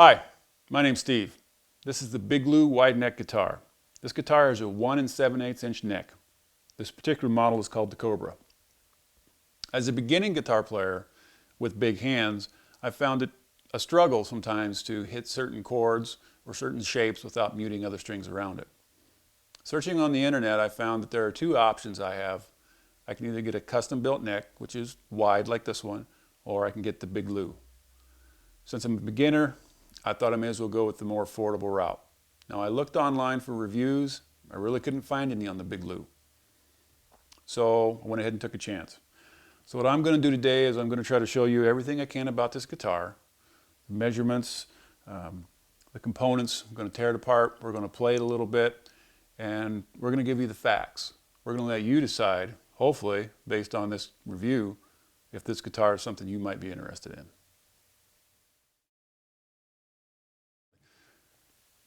Hi, my name's Steve. This is the Big Lou wide neck guitar. This guitar has a 1 7/8 inch neck. This particular model is called the Cobra. As a beginning guitar player with big hands, I found it a struggle sometimes to hit certain chords or certain shapes without muting other strings around it. Searching on the internet, I found that there are two options I have. I can either get a custom built neck, which is wide like this one, or I can get the Big Lou. Since I'm a beginner, I thought I may as well go with the more affordable route. Now I looked online for reviews. I really couldn't find any on the Big Lou. So I went ahead and took a chance. So what I'm going to do today is I'm going to try to show you everything I can about this guitar, the measurements, the components. I'm going to tear it apart. We're going to play it a little bit, and we're going to give you the facts. We're going to let you decide, hopefully, based on this review, if this guitar is something you might be interested in.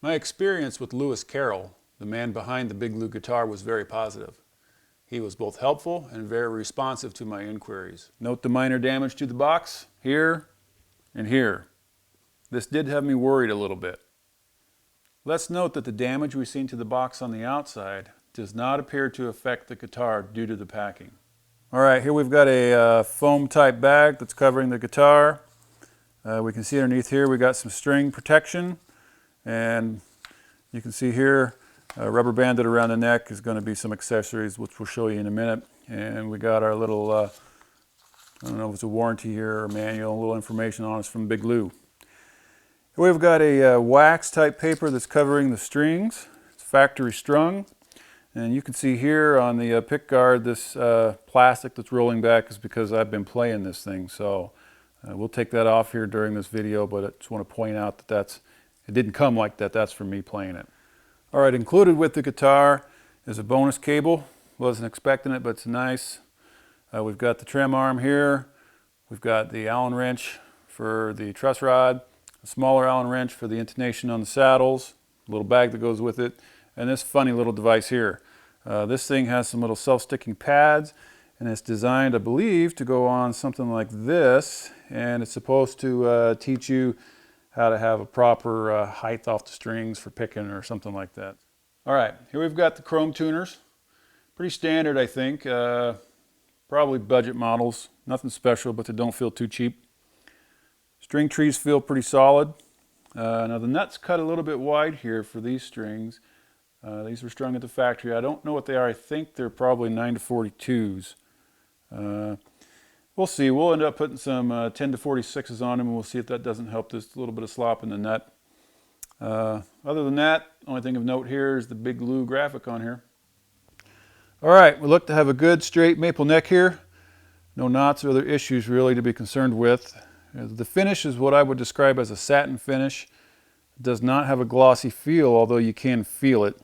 My experience with Lewis Carroll, the man behind the Big Lou guitar, was very positive. He was both helpful and very responsive to my inquiries. Note the minor damage to the box here and here. This did have me worried a little bit. Let's note that the damage we've seen to the box on the outside does not appear to affect the guitar due to the packing. Alright, here we've got a foam type bag that's covering the guitar. We can see underneath here we got some string protection. And you can see here, rubber banded around the neck is going to be some accessories, which we'll show you in a minute. And we got our little, I don't know if it's a warranty here or a manual, a little information on us from Big Lou. We've got a wax type paper that's covering the strings. It's factory strung. And you can see here on the pick guard, this plastic that's rolling back is because I've been playing this thing. So we'll take that off here during this video, but I just want to point out that it didn't come like that. That's from me playing it. All right, included with the guitar is a bonus cable. Wasn't expecting it, but it's nice. We've got the trem arm here. We've got the Allen wrench for the truss rod, a smaller Allen wrench for the intonation on the saddles, a little bag that goes with it, and this funny little device here. This thing has some little self-sticking pads, and it's designed, I believe, to go on something like this, and it's supposed to teach you how to have a proper height off the strings for picking or something like that. All right, here we've got the chrome tuners. Pretty standard, I think. Probably budget models. Nothing special, but they don't feel too cheap. String trees feel pretty solid. Now the nuts cut a little bit wide here for these strings. These were strung at the factory. I don't know what they are. I think they're probably 9-42s. We'll see. We'll end up putting some 10-46s on them, and we'll see if that doesn't help this little bit of slop in the nut. Other than that, only thing of note here is the Big Lou graphic on here. All right, we look to have a good straight maple neck here. No knots or other issues really to be concerned with. The finish is what I would describe as a satin finish. It does not have a glossy feel, although you can feel it.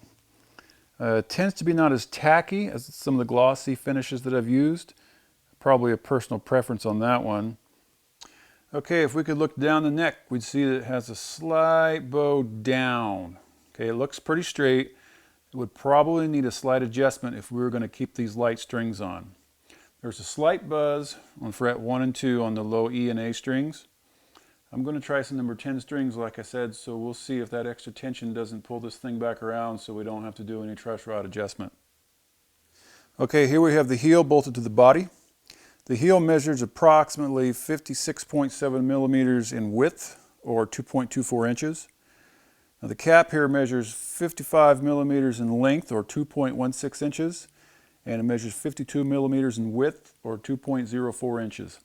It tends to be not as tacky as some of the glossy finishes that I've used. Probably a personal preference on that one. Okay, if we could look down the neck, we'd see that it has a slight bow down. Okay, it looks pretty straight. It would probably need a slight adjustment if we were going to keep these light strings on. There's a slight buzz on fret 1 and 2 on the low E and A strings. I'm going to try some number 10 strings, like I said, so we'll see if that extra tension doesn't pull this thing back around so we don't have to do any truss rod adjustment. Okay, here we have the heel bolted to the body. The heel measures approximately 56.7 millimeters in width, or 2.24 inches. Now the cap here measures 55 millimeters in length, or 2.16 inches, and it measures 52 millimeters in width, or 2.04 inches.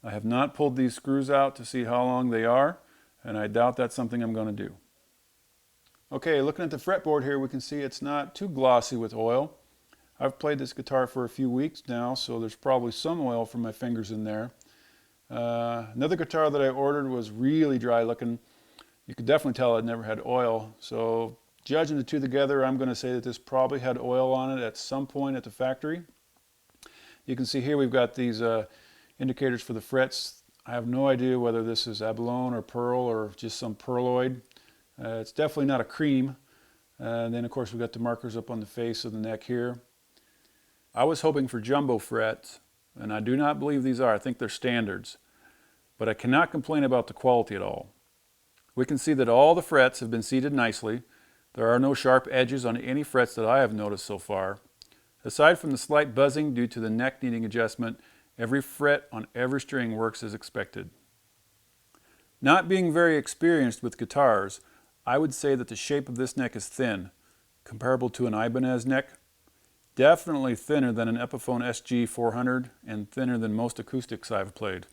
I have not pulled these screws out to see how long they are, and I doubt that's something I'm going to do. Okay, looking at the fretboard here, we can see it's not too glossy with oil. I've played this guitar for a few weeks now, so there's probably some oil from my fingers in there. Another guitar that I ordered was really dry looking. You could definitely tell it never had oil. So judging the two together, I'm going to say that this probably had oil on it at some point at the factory. You can see here we've got these indicators for the frets. I have no idea whether this is abalone or pearl or just some pearloid. It's definitely not a cream. And then of course we've got the markers up on the face of the neck here. I was hoping for jumbo frets, and I do not believe these are. I think they're standards. But I cannot complain about the quality at all. We can see that all the frets have been seated nicely. There are no sharp edges on any frets that I have noticed so far. Aside from the slight buzzing due to the neck needing adjustment, every fret on every string works as expected. Not being very experienced with guitars, I would say that the shape of this neck is thin, comparable to an Ibanez neck. Definitely thinner than an Epiphone SG400 and thinner than most acoustics I've played.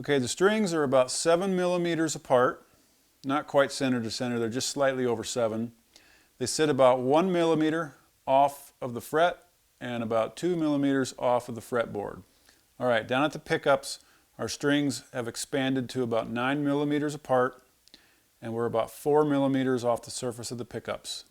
Okay, the strings are about 7 millimeters apart. Not quite center to center, they're just slightly over 7. They sit about 1 millimeter off of the fret and about 2 millimeters off of the fretboard. All right, down at the pickups, our strings have expanded to about 9 millimeters apart, and we're about 4 millimeters off the surface of the pickups.